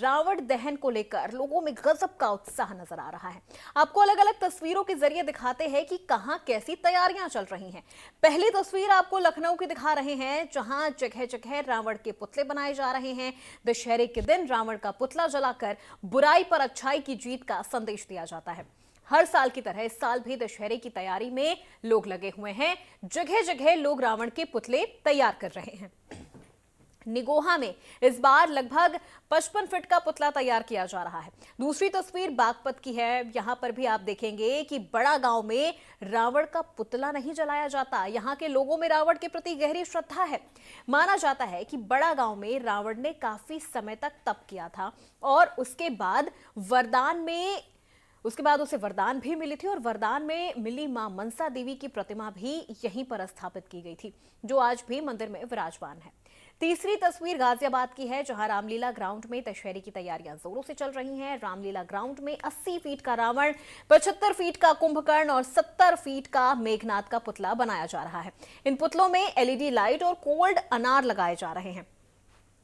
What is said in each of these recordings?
रावण दहन को लेकर लोगों में गजब का उत्साह नजर आ रहा है। आपको अलग अलग तस्वीरों के जरिए दिखाते हैं कि कहां कैसी तैयारियां चल रही हैं। पहली तस्वीर आपको लखनऊ की दिखा रहे हैं, जहां जगह जगह रावण के पुतले बनाए जा रहे हैं। दशहरे के दिन रावण का पुतला जलाकर बुराई पर अच्छाई की जीत का संदेश दिया जाता है। हर साल की तरह इस साल भी दशहरे की तैयारी में लोग लगे हुए हैं। जगह जगह लोग रावण के पुतले तैयार कर रहे हैं। निगोहा में इस बार लगभग 55 फीट का पुतला तैयार किया जा रहा है। दूसरी तस्वीर बागपत की है। यहां पर भी आप देखेंगे कि बड़ा गांव में रावण का पुतला नहीं जलाया जाता। यहां के लोगों में रावण के प्रति गहरी श्रद्धा है। माना जाता है कि बड़ा गांव में रावण ने काफी समय तक तप किया था और उसके बाद उसे वरदान भी मिली थी और वरदान में मिली मां मनसा देवी की प्रतिमा भी यहीं पर स्थापित की गई थी, जो आज भी मंदिर में विराजमान है। तीसरी तस्वीर गाजियाबाद की है, जहां रामलीला ग्राउंड में दशहरे की तैयारियां जोरों से चल रही हैं। रामलीला ग्राउंड में 80 फीट का रावण, 75 फीट का कुंभकर्ण और 70 फीट का मेघनाथ का पुतला बनाया जा रहा है। इन पुतलों में एलईडी लाइट और कोल्ड अनार लगाए जा रहे हैं।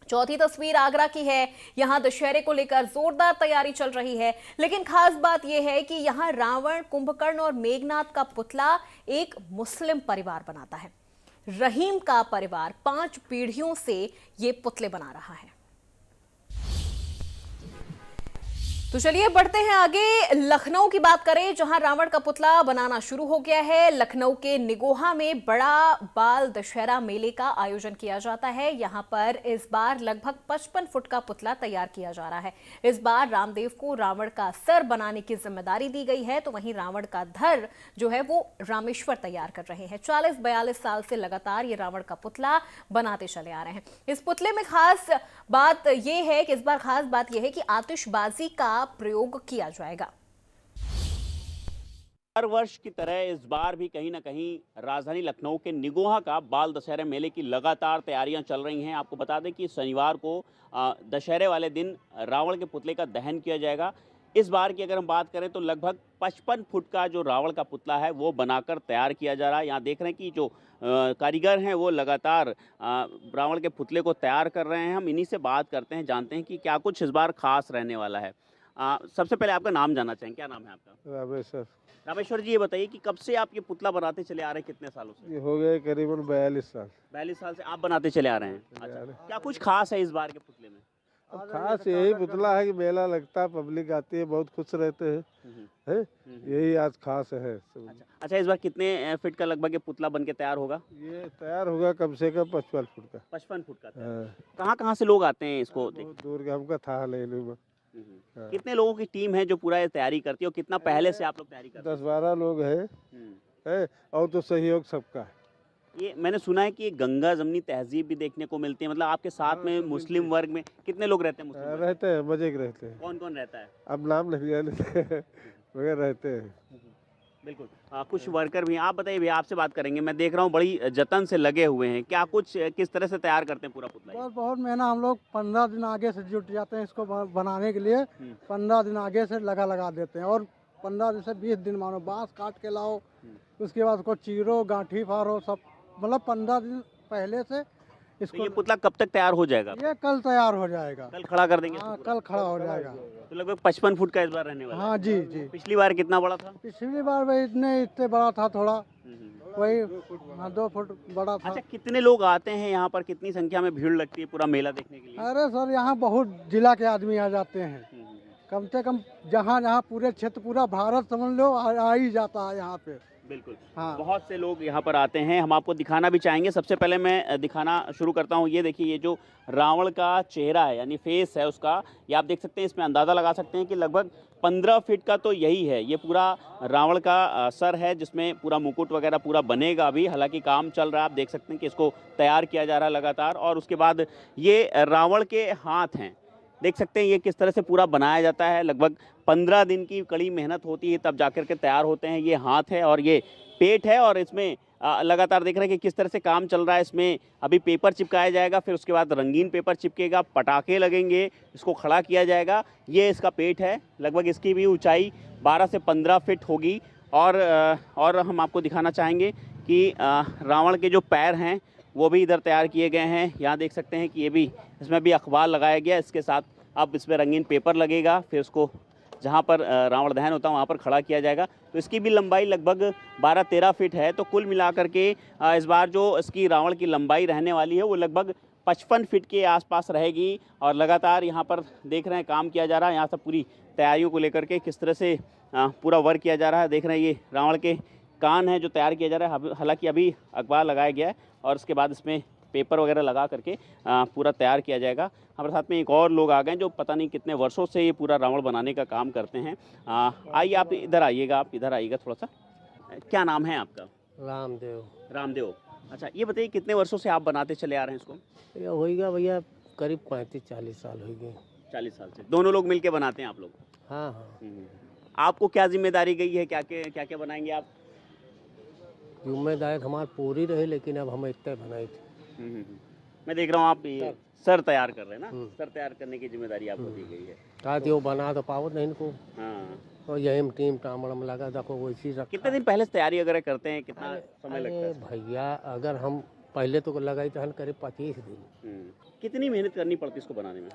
चौथी तस्वीर आगरा की है। यहां दशहरे को लेकर जोरदार तैयारी चल रही है, लेकिन खास बात यह है कि यहां रावण, कुंभकर्ण और मेघनाथ का पुतला एक मुस्लिम परिवार बनाता है। रहीम का परिवार 5 पीढ़ियों से ये पुतले बना रहा है। तो चलिए बढ़ते हैं आगे। लखनऊ की बात करें, जहां रावण का पुतला बनाना शुरू हो गया है। लखनऊ के निगोहा में बड़ा बाल दशहरा मेले का आयोजन किया जाता है। यहां पर इस बार लगभग 55 फुट का पुतला तैयार किया जा रहा है। इस बार रामदेव को रावण का सर बनाने की जिम्मेदारी दी गई है, तो वहीं रावण का धड़ जो है वो रामेश्वर तैयार कर रहे हैं। 40-42 साल से लगातार ये रावण का पुतला बनाते चले आ रहे हैं। इस पुतले में खास बात यह है कि इस बार खास बात यह है कि आतिशबाजी का प्रयोग किया जाएगा। हर वर्ष की तरह इस बार भी कहीं ना कहीं राजधानी लखनऊ के निगोहा का बाल दशहरे मेले की लगातार तैयारियां चल रही हैं। आपको बता दें कि शनिवार को दशहरे वाले दिन रावण के पुतले का दहन किया जाएगा। इस बार की अगर हम बात करें तो लगभग 55 फुट का जो रावण का पुतला है वो बनाकर तैयार किया जा रहा है। यहाँ देख रहे हैं कि जो कारीगर हैं वो लगातार रावण के पुतले को तैयार कर रहे हैं। हम इन्हीं से बात करते हैं, जानते हैं कि क्या कुछ इस बार खास रहने वाला है। सबसे पहले आपका नाम जानना चाहेंगे, क्या नाम है आपका? रामेश्वर। रामेश्वर जी, ये बताइए कि कब से आप ये पुतला बनाते चले आ रहे हैं, कितने सालों से? ये हो गए करीबन 42 साल। 42 साल से आप बनाते चले आ रहे हैं। अच्छा, क्या कुछ खास है इस बार के पुतले में? अब खास यही पुतला है कि मेला लगता है, पब्लिक आती है, बहुत खुश रहते हैं। यही आज खास है। अच्छा, इस बार कितने फीट का लगभग ये पुतला बन के तैयार होगा? ये तैयार होगा कम से कम 55 फुट का। 55 फुट का। कहाँ कहाँ से लोग आते हैं इसको देख? बहुत दूर का हमका था ले लूँ। कितने लोगों की टीम है जो पूरा ये तैयारी करती है और कितना पहले से आप लोग तैयारी करते हैं? 10-12 लोग है और तो सहयोग सबका है। ये मैंने सुना है कि ये गंगा जमनी तहजीब भी देखने को मिलती है, मतलब आपके साथ में मुस्लिम वर्ग में कितने लोग रहते हैं? मुस्लिम रहते हैं, मजे के रहते हैं। कौन कौन रहता है? अब नाम नहीं जाने मगर रहते हैं। बिल्कुल। कुछ वर्कर भी। आप बताइए भैया, आपसे बात करेंगे। मैं देख रहा हूँ बड़ी जतन से लगे हुए हैं। क्या कुछ किस तरह से तैयार करते हैं पूरा पुतला? बहुत मेहनत। हम लोग 15 दिन आगे से जुट जाते हैं इसको बनाने के लिए। 15 दिन आगे से लगा देते हैं और 15 दिन से 20 दिन मानो बांस काट के लाओ, उसके बाद उसको चीरो, गांठी फाड़ो, सब मतलब 15 दिन पहले से इसको। तो ये पुतला कब तक तैयार हो जाएगा? ये कल तैयार हो जाएगा। कल खड़ा कर देंगे? हाँ, कल खड़ा हो जाएगा। तो लगभग 55 फुट का इस बार रहने वाला है। हाँ जी जी। पिछली बार कितना बड़ा था? पिछली बार भाई इतने बड़ा था, थोड़ा वही 2 फुट बड़ा था। अच्छा, कितने लोग आते हैं यहाँ पर? कितनी संख्या में भीड़ लगती है पूरा मेला देखने के लिए? अरे सर, यहाँ बहुत जिला के आदमी आ जाते हैं। कम से कम जहाँ पूरे क्षेत्र, पूरा भारत समझ लो आ ही जाता है यहाँ पे। बिल्कुल। हाँ, बहुत से लोग यहाँ पर आते हैं। हम आपको दिखाना भी चाहेंगे। सबसे पहले मैं दिखाना शुरू करता हूँ। ये देखिए, ये जो रावण का चेहरा है यानी फेस है उसका, ये आप देख सकते हैं। इसमें अंदाज़ा लगा सकते हैं कि लगभग 15 फीट का तो यही है। ये पूरा रावण का सर है, जिसमें पूरा मुकुट वगैरह पूरा बनेगा अभी। हालांकि काम चल रहा है, आप देख सकते हैं कि इसको तैयार किया जा रहा है लगातार। और उसके बाद ये रावण के हाथ हैं, देख सकते हैं ये किस तरह से पूरा बनाया जाता है। लगभग 15 दिन की कड़ी मेहनत होती है, तब जाकर के तैयार होते हैं। ये हाथ है और ये पेट है और इसमें लगातार देख रहे हैं कि किस तरह से काम चल रहा है। इसमें अभी पेपर चिपकाया जाएगा, फिर उसके बाद रंगीन पेपर चिपकेगा, पटाखे लगेंगे, इसको खड़ा किया जाएगा। ये इसका पेट है। लगभग इसकी भी ऊंचाई 12 से 15 फीट होगी। और हम आपको दिखाना चाहेंगे कि रावण के जो पैर हैं वो भी इधर तैयार किए गए हैं। यहाँ देख सकते हैं कि ये भी, इसमें भी अखबार लगाया गया। इसके साथ अब इसमें रंगीन पेपर लगेगा, फिर उसको जहाँ पर रावण दहन होता है वहाँ पर खड़ा किया जाएगा। तो इसकी भी लंबाई लगभग 12-13 फीट है। तो कुल मिलाकर के इस बार जो इसकी रावण की लंबाई रहने वाली है वो लगभग 55 फीट के आसपास रहेगी। और लगातार यहाँ पर देख रहे हैं काम किया जा रहा है, यहाँ सब पूरी तैयारियों को लेकर के किस तरह से पूरा वर्क किया जा रहा है। देख रहे हैं ये रावण के कान है जो तैयार किया जा रहा है। हालांकि अभी अखबार लगाया गया है और उसके बाद इसमें पेपर वगैरह लगा करके पूरा तैयार किया जाएगा। हमारे साथ में एक और लोग आ गए जो पता नहीं कितने वर्षों से ये पूरा रावण बनाने का काम करते हैं। आइए आप इधर आइएगा, थोड़ा सा। क्या नाम है आपका? रामदेव। रामदेव। अच्छा, ये बताइए कितने वर्षों से आप बनाते चले आ रहे हैं इसको? ये होएगा भैया करीब 35-40 साल हो गए। 40 साल से दोनों लोग मिलके बनाते हैं आप लोग? हाँ हाँ। आपको क्या जिम्मेदारी गई है, क्या क्या बनाएंगे आप? जिम्मेदारी हमारी पूरी रही, लेकिन अब हम इतने बनाए थे। मैं देख रहा हूँ आप ये सर तैयार कर रहे हैं ना, सर तैयार करने की जिम्मेदारी आपको दी गई है। कहा थी वो बना तो पावत नहीं इनको, हाँ। और यही टीम टामड़म लगा, देखो वैसी रखा। कितने दिन पहले से तैयारी वगैरह करते हैं, कितना समय लगता अरे है? भैया अगर हम पहले तो लगाई तो करीब 25 दिन। कितनी मेहनत करनी पड़ती है इसको बनाने में?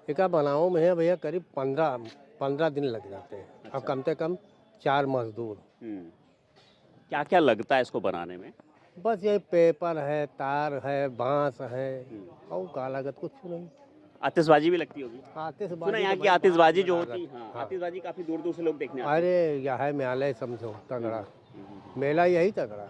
एक बनाओ में है भैया करीब 15 दिन लग जाते हैं। अच्छा। और कम से कम 4 मजदूर। क्या क्या लगता है इसको बनाने में? बस यही पेपर है, तार है, बांस है, और का लागत कुछ नहीं। आतिशबाजी भी लगती होगी? आतिशबाजी सुना यहाँ तो की भाई आतिशबाजी बात जो में होती लागत। है, हाँ। आतिशबाजी काफी दूर दूर से लोग देखने आते हैं। अरे यह है मेला समझो तगड़ा, मेला यही तगड़ा।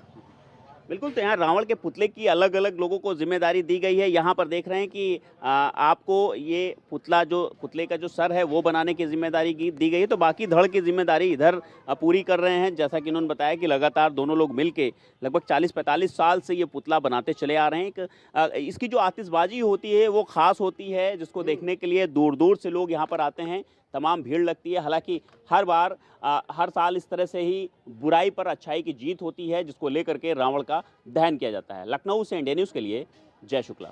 बिल्कुल। तो यहाँ रावण के पुतले की अलग अलग लोगों को जिम्मेदारी दी गई है। यहाँ पर देख रहे हैं कि आपको ये पुतले का जो सर है वो बनाने की जिम्मेदारी दी गई है, तो बाकी धड़ की जिम्मेदारी इधर पूरी कर रहे हैं। जैसा कि उन्होंने बताया कि लगातार दोनों लोग मिलके लगभग 40-45 साल से ये पुतला बनाते चले आ रहे हैं। इसकी जो आतिशबाजी होती है वो खास होती है, जिसको देखने के लिए दूर दूर से लोग यहाँ पर आते हैं। तमाम भीड़ लगती है। हालांकि हर बार हर साल इस तरह से ही बुराई पर अच्छाई की जीत होती है, जिसको लेकर के रावण का दहन किया जाता है। लखनऊ से इंडिया न्यूज़ के लिए जय शुक्ला।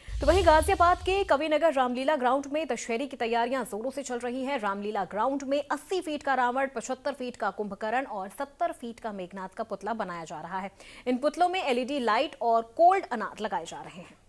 तो वहीं गाजियाबाद के कविनगर रामलीला ग्राउंड में दशहरे की तैयारियां जोरों से चल रही हैं। रामलीला ग्राउंड में 80 फीट का रावण, 75 फीट का कुंभकर्ण और 70 फीट का मेघनाथ का पुतला बनाया जा रहा है। इन पुतलों में LED लाइट और कोल्ड अनार लगाए जा रहे हैं।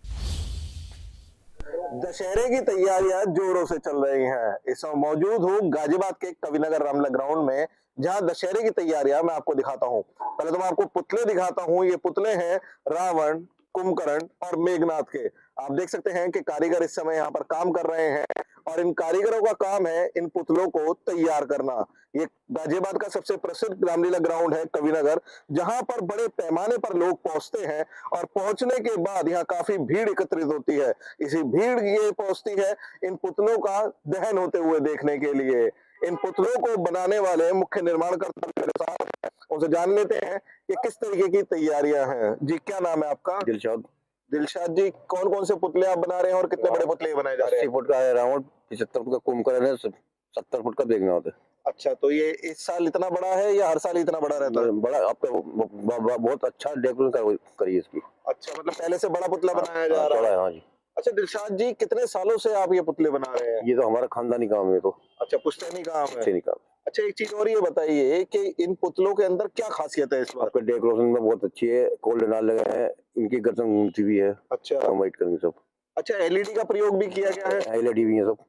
दशहरे की तैयारियां जोरों से चल रही हैं। इस समय मौजूद हूँ गाजियाबाद के कविनगर रामलीला ग्राउंड में, जहां दशहरे की तैयारियां मैं आपको दिखाता हूँ। पहले तो मैं आपको पुतले दिखाता हूँ। ये पुतले हैं रावण, कुंभकर्ण और मेघनाथ के। आप देख सकते हैं कि कारीगर इस समय यहाँ पर काम कर रहे हैं और इन कारीगरों का काम है इन पुतलों को तैयार करना। ये गाजियाबाद का सबसे प्रसिद्ध रामलीला ग्राउंड है कविनगर, जहां पर बड़े पैमाने पर लोग पहुंचते हैं और पहुंचने के बाद यहाँ काफी भीड़ एकत्रित होती है। इसी भीड़ ये पहुंचती है इन पुतलों का दहन होते हुए देखने के लिए। इन पुतलों को बनाने वाले मुख्य निर्माणकर्ता मेरे साथ हैं, उनसे जान लेते हैं कि किस तरीके की तैयारियां हैं। जी, क्या नाम है आपका? दिलशाद। दिलशाद जी, कौन कौन से पुतले आप बना रहे हैं और कितने बड़े पुतले बनाए जा रहे 80 हैं? फुट का है रावण, 75 फुट का कुंभकर्ण है, 70 फुट का मेघनाथ है। अच्छा, तो ये इस साल इतना बड़ा है या हर साल इतना बड़ा रहता है? बड़ा आपका बहुत अच्छा डेकोरेशन करिए इसकी। अच्छा, मतलब पहले से बड़ा पुतला बनाया जा रहा चौड़ा है। है, हाँ जी। अच्छा दिलशाद जी, कितने सालों से आप ये पुतले बना रहे हैं? ये तो हमारा खानदानी काम है। तो अच्छा, पुश्तैनी काम है। नहीं काम। अच्छा, एक चीज और ये बताइए कि इन पुतलों के अंदर क्या खासियत है इस बार? आपका डेकोरेशन में बहुत अच्छी है, कोल्ड अनार लगे हैं, इनकी गर्दन घूमती भी है। अच्छा, वाइट कलर में सब। अच्छा, LED का प्रयोग भी किया गया है। LED भी है सब।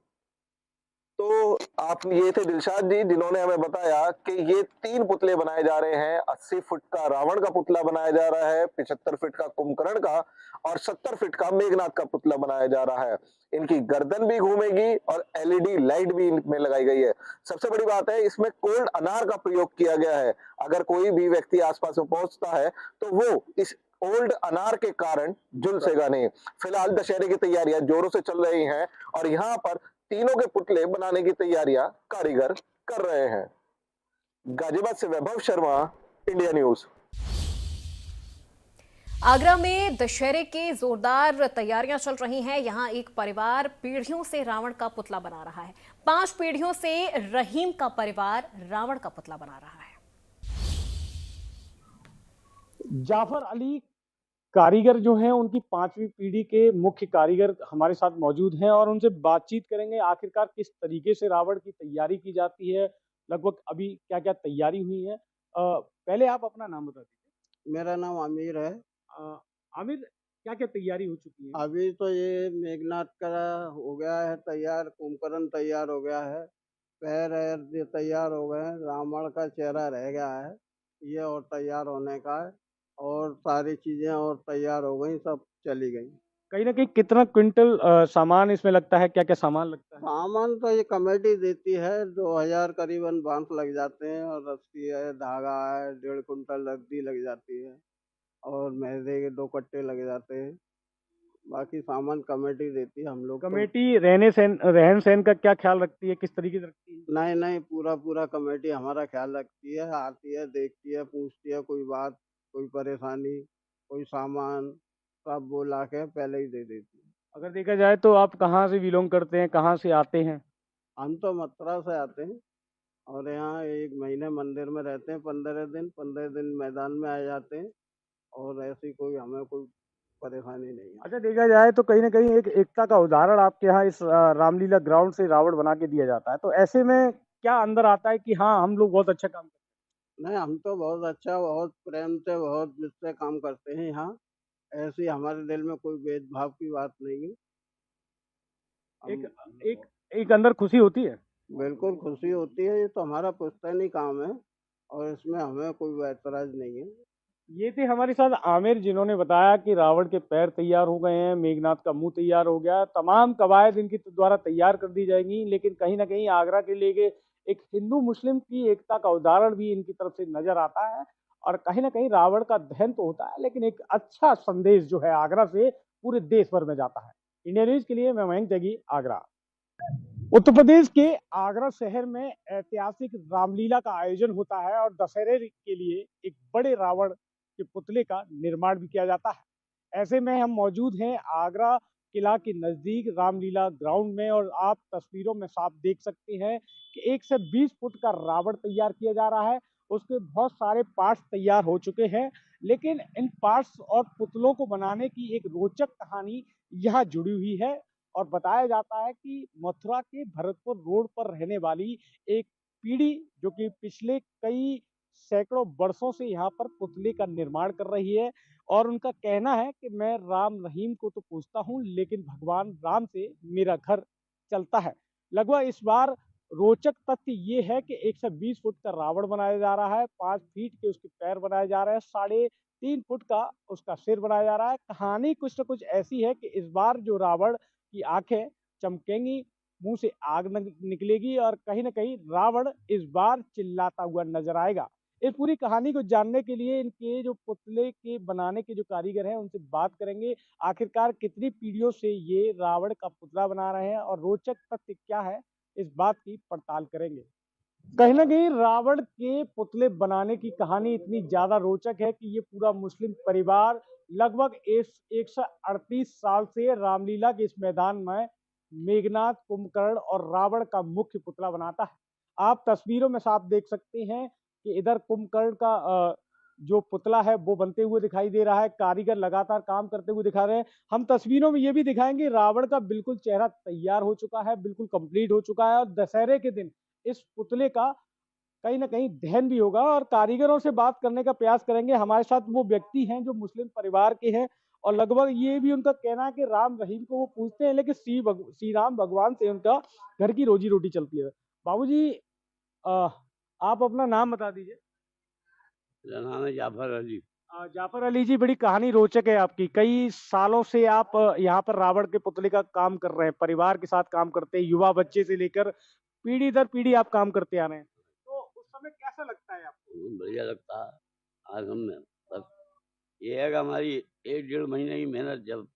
तो आप ये थे दिलशाद जी जिन्होंने हमें बताया कि ये 3 पुतले बनाए जा रहे हैं। 80 फुट का रावण का पुतला बनाया जा रहा है, 75 फीट का कुंभकर्ण का और 70 फीट का मेघनाथ का पुतला बनाया जा रहा है। इनकी गर्दन भी घूमेगी और LED लाइट भी इनमें लगाई गई है। सबसे बड़ी बात है, इसमें कोल्ड अनार का प्रयोग किया गया है। अगर कोई भी व्यक्ति आसपास में पहुंचता है तो वो इस ओल्ड अनार के कारण झुलसेगा नहीं। फिलहाल दशहरे की तैयारियां जोरों से चल रही हैं और यहाँ पर तीनों के पुतले बनाने की तैयारियां कारीगर कर रहे हैं। गाजियाबाद से वैभव शर्मा, इंडिया न्यूज। आगरा में दशहरे के जोरदार तैयारियां चल रही हैं। यहां एक परिवार पीढ़ियों से रावण का पुतला बना रहा है। 5 पीढ़ियों से रहीम का परिवार रावण का पुतला बना रहा है। जाफर अली कारीगर जो हैं, उनकी 5वीं पीढ़ी के मुख्य कारीगर हमारे साथ मौजूद हैं और उनसे बातचीत करेंगे आखिरकार किस तरीके से रावण की तैयारी की जाती है, लगभग अभी क्या क्या तैयारी हुई है। पहले आप अपना नाम बता दीजिए। मेरा नाम आमिर है। आमिर, क्या क्या तैयारी हो चुकी है? अभी तो ये मेघनाथ का हो गया है तैयार, कुंभकर्ण तैयार हो गया है, पैर ऐर ये तैयार हो गए हैं, रावण का चेहरा रह गया है, ये और तैयार होने का है, और सारी चीजें और तैयार हो गई, सब चली गई। कहीं ना कहीं कितना क्विंटल सामान इसमें लगता है, क्या क्या सामान लगता है? सामान तो ये कमेटी देती है, 2000 करीबन बांस लग जाते हैं, और रस्सी है, धागा है, 1.5 कुंटल रद्दी लग जाती है, और मैदे के 2 कट्टे लग जाते हैं। बाकी सामान कमेटी देती है, हम लोग तो कमेटी रहन सहन का क्या ख्याल रखती है, किस तरीके से रखती है? नहीं नहीं, पूरा पूरा कमेटी हमारा ख्याल रखती है, आती है, देखती है, पूछती है, कोई बात, कोई परेशानी, कोई सामान, सब वो ला के पहले ही दे देती है। अगर देखा जाए तो आप कहाँ से बिलोंग करते हैं, कहाँ से आते हैं? हम तो मथुरा से आते हैं, और यहाँ 1 महीने मंदिर में रहते हैं, 15 दिन मैदान में आ जाते हैं, और ऐसी कोई हमें कोई परेशानी नहीं है। अच्छा, देखा जाए तो कहीं ना कहीं एक एकता का उदाहरण आपके यहाँ इस रामलीला ग्राउंड से रावण बना के दिया जाता है, तो ऐसे में क्या अंदर आता है कि हाँ हम लोग बहुत अच्छा काम करते नहीं, हम तो बहुत अच्छा, बहुत प्रेम से, बहुत जिससे काम करते हैं यहाँ, ऐसी हमारे दिल में कोई भेदभाव की बात नहीं है। हैं? हम एक अंदर खुशी होती है। बिल्कुल खुशी होती है, ये तो हमारा पुश्तैनी काम है, और इसमें हमें कोई ऐतराज नहीं है। ये थे हमारे साथ आमिर, जिन्होंने बताया कि रावण के पैर तैयार हो गए हैं, मेघनाथ का मुंह तैयार हो गया, तमाम कवायद इनके द्वारा तैयार कर दी जाएंगी, लेकिन कहीं ना कहीं आगरा के लिए एक हिंदू मुस्लिम की एकता का उदाहरण भी इनकी तरफ से नजर आता है। और कहीं ना कहीं रावण का दहन तो होता है, लेकिन एक अच्छा संदेश जो है आगरा से पूरे देश भर में जाता है। इंडिया न्यूज के लिए मैं मयंक त्यागी, आगरा। उत्तर प्रदेश के आगरा शहर में ऐतिहासिक रामलीला का आयोजन होता है, और दशहरे के लिए एक बड़े रावण के पुतले का निर्माण भी किया जाता है। ऐसे में हम मौजूद हैं आगरा किला के नजदीक रामलीला ग्राउंड में, और आप तस्वीरों में साफ देख सकते हैं कि 1 से 20 फुट का रावण तैयार किया जा रहा है। उसके बहुत सारे पार्ट्स तैयार हो चुके हैं, लेकिन इन पार्ट्स और पुतलों को बनाने की एक रोचक कहानी यहाँ जुड़ी हुई है। और बताया जाता है कि मथुरा के भरतपुर रोड पर रहने वाली एक पीढ़ी, जो कि पिछले कई सैकड़ों वर्षों से यहाँ पर पुतले का निर्माण कर रही है, और उनका कहना है कि मैं राम रहीम को तो पूजता हूँ, लेकिन भगवान राम से मेरा घर चलता है। लगभग इस बार रोचक तथ्य ये है कि 120 फुट का रावण बनाया जा रहा है, 5 फीट के उसके पैर बनाए जा रहे हैं, 3.5 फुट का उसका सिर बनाया जा रहा है। कहानी कुछ न कुछ ऐसी है कि इस बार जो रावण की आंखें चमकेंगी, मुंह से आग निकलेगी, और कहीं ना कहीं रावण इस बार चिल्लाता हुआ नजर आएगा। इस पूरी कहानी को जानने के लिए इनके जो पुतले के बनाने के जो कारीगर हैं उनसे बात करेंगे, आखिरकार कितनी पीढ़ियों से ये रावण का पुतला बना रहे हैं और रोचक तथ्य क्या है, इस बात की पड़ताल करेंगे। कहीं ना कहीं रावण के पुतले बनाने की कहानी इतनी ज्यादा रोचक है कि ये पूरा मुस्लिम परिवार लगभग 138 साल से रामलीला के इस मैदान में मेघनाथ, कुंभकर्ण और रावण का मुख्य पुतला बनाता है। आप तस्वीरों में साफ देख सकते हैं कि इधर कुंभकर्ण का जो पुतला है वो बनते हुए दिखाई दे रहा है, कारीगर लगातार काम करते हुए दिखा रहे हैं। हम तस्वीरों में ये भी दिखाएंगे रावण का बिल्कुल चेहरा तैयार हो चुका है, बिल्कुल कंप्लीट हो चुका है, और दशहरे के दिन इस पुतले का कहीं न कहीं दहन भी होगा, और कारीगरों से बात करने का प्रयास करेंगे। हमारे साथ वो व्यक्ति हैं जो मुस्लिम परिवार के हैं, और लगभग ये भी उनका कहना है कि राम रहीम को वो पूजते हैं, लेकिन श्री राम भगवान से उनका घर की रोजी-रोटी चलती है। बाबूजी, अ, आप अपना नाम बता दीजिए। मेरा नाम है जाफर अली। जाफर अली जी, बड़ी कहानी रोचक है आपकी। कई सालों से आप यहाँ पर रावण के पुतले का काम कर रहे हैं, परिवार के साथ काम करते हैं, युवा बच्चे से लेकर पीढ़ी दर पीढ़ी आप काम करते आ रहे हैं। तो उस समय कैसा लगता है आपको? बढ़िया लगता है। आज हम बस ये है कि हमारी 1 डेढ़ महीने की मेहनत जब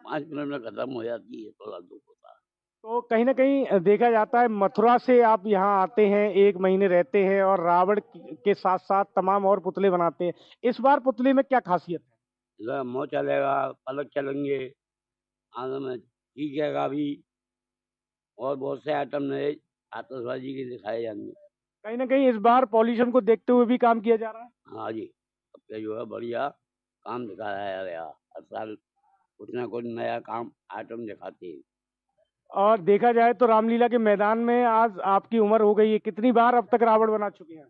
5 मिनट में खत्म हो जाती है, थोड़ा दुख होता है। तो कहीं न कहीं देखा जाता है मथुरा से आप यहाँ आते हैं, 1 महीने रहते हैं, और रावण के साथ-साथ तमाम और पुतले बनाते हैं। इस बार पुतले में क्या ख़ासियत है? इधर मौ चलेगा, पलक चलेंगे, आगे में चीखेगा भी, और बहुत से आइटम नए आतिशबाजी के दिखाए जाएंगे। कहीं न कहीं इस बार पॉल्यूशन को देखते हुए भी काम किया जा रहा है? हाँ जी, सबके जो है बढ़िया काम दिखाया गया। हर साल कुछ ना कुछ नया काम आइटम दिखाते हैं। और देखा जाए तो रामलीला के मैदान में आज आपकी उम्र हो गई है, कितनी बार अब तक रावण बना चुके हैं?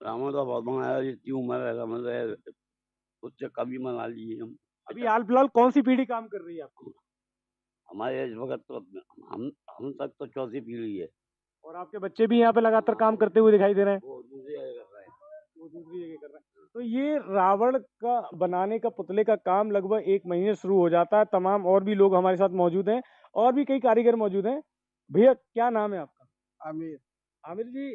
रावण तो बहुत बनाया, जितनी उम्र है समझ रहे, उससे कभी बना लिए हम। अभी हाल फिलहाल कौन सी पीढ़ी काम कर रही है आपकी? हमारे इस वक्त तो हम तक तो चौथी पीढ़ी है। और आपके बच्चे भी यहाँ पे लगातार काम करते हुए दिखाई दे रहे हैं? वो दूसरी जगह कर रहे हैं। वो दूसरी जगह कर रहे हैं। तो ये रावण का बनाने का पुतले का काम लगभग 1 महीने शुरू हो जाता है। तमाम और भी लोग हमारे साथ मौजूद हैं और भी कई कारीगर मौजूद हैं। भैया क्या नाम है आपका? आमिर। आमिर जी,